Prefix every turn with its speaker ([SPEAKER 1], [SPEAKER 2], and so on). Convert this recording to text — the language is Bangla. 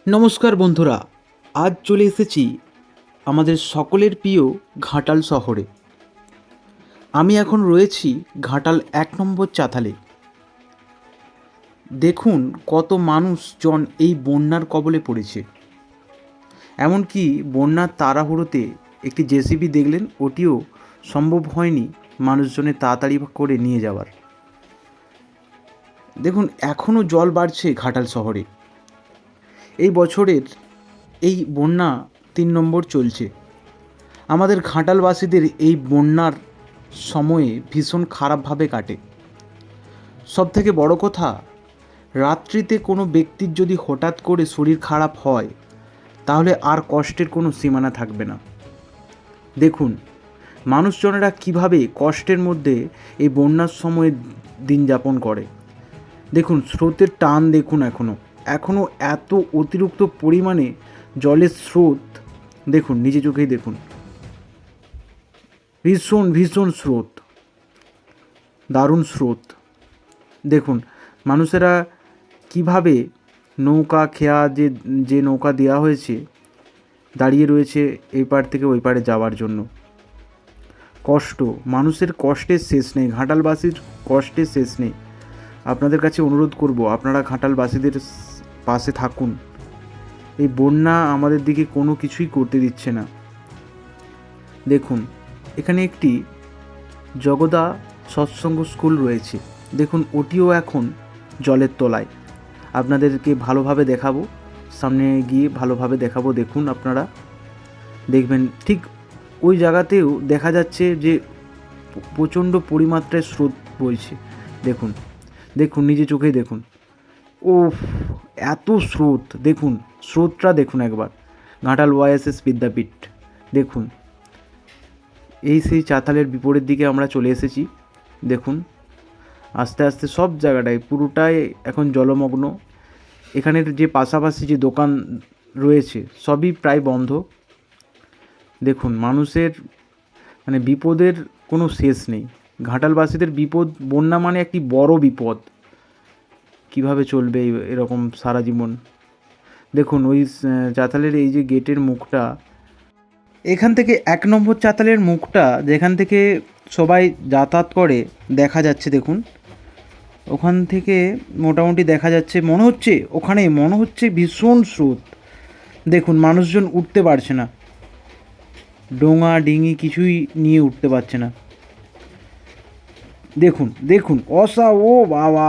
[SPEAKER 1] নমস্কার বন্ধুরা, আজ চলে এসেছি আমাদের সকলের প্রিয় ঘাটাল শহরে। আমি এখন রয়েছি ঘাটাল ১ নম্বর চাতালে। দেখুন কত মানুষজন এই বন্যার কবলে পড়েছে। এমনকি বন্যার তাড়াহুড়োতে একটি জেসিবি দেখলেন, ওটিও সম্ভব হয়নি মানুষজনের তাড়াতাড়ি করে নিয়ে যাওয়ার। দেখুন এখনও জল বাড়ছে ঘাটাল শহরে। এই বছরের এই বন্যা ৩ নম্বর চলছে। আমাদের ঘাটালবাসীদের এই বন্যার সময়ে ভীষণ খারাপভাবে কাটে। সবথেকে বড় কথা, রাত্রিতে কোনো ব্যক্তির যদি হঠাৎ করে শরীর খারাপ হয় তাহলে আর কষ্টের কোনো সীমানা থাকবে না। দেখুন মানুষজনেরা কিভাবে কষ্টের মধ্যে এই বন্যার সময়ে দিন যাপন করে। দেখুন স্রোতের টান দেখুন, এখনও এত অতিরিক্ত পরিমাণে জলের স্রোত। দেখুন নিজে চোখেই দেখুন, ভীষণ ভীষণ স্রোত, দারুণ স্রোত। দেখুন মানুষেরা কিভাবে নৌকা খেয়া যে নৌকা দেওয়া হয়েছে দাঁড়িয়ে রয়েছে এই পার থেকে ওই পারে যাওয়ার জন্য। কষ্ট, মানুষের কষ্টের শেষ নেই, ঘাটালবাসীর কষ্টের শেষ নেই। আপনাদের কাছে অনুরোধ করব, আপনারা ঘাটালবাসীদের পাশে থাকুন। এই বন্যা আমাদের দিকে কোনো কিছুই করতে দিচ্ছে না। দেখুন এখানে একটি জগদা সৎসঙ্গ স্কুল রয়েছে। দেখুন ওটিও এখন জলের তলায়। আপনাদেরকে ভালোভাবে দেখাবো, সামনে গিয়ে ভালোভাবে দেখাবো। দেখুন আপনারা দেখবেন ঠিক ওই জায়গাতেও দেখা যাচ্ছে যে প্রচণ্ড পরিমাত্রায় স্রোত বইছে। দেখুন দেখুন নিজে চোখেই দেখুন, ও এত স্রোত। দেখুন স্রোতটা দেখুন একবার। ঘাটাল ওয়াইএসএস বিদ্যাপীঠ। দেখুন এই সেই চাতালের বিপরীত দিকে আমরা চলে এসেছি। দেখুন আস্তে আস্তে সব জায়গাটায় পুরোটাই এখন জলমগ্ন। এখানের যে পাশাপাশি যে দোকান রয়েছে সবই প্রায় বন্ধ। দেখুন মানুষের বিপদের কোনো শেষ নেই। ঘাটালবাসীদের বিপদ, বন্যা মানে একটি বড় বিপদ। কিভাবে চলবে এরকম সারা জীবন। দেখুন ওই চাতালের এই যে গেটের মুখটা, এখান থেকে ১ নম্বর চাতালের মুখটা যেখান থেকে সবাই যাতায়াত করে দেখা যাচ্ছে। দেখুন ওখান থেকে মোটামুটি দেখা যাচ্ছে, মনে হচ্ছে ভীষণ স্রোত। দেখুন মানুষজন উঠতে পারছে না, ডোঙা ডিঙি কিছুই নিয়ে উঠতে পারছে না। দেখুন দেখুন ও বাবা,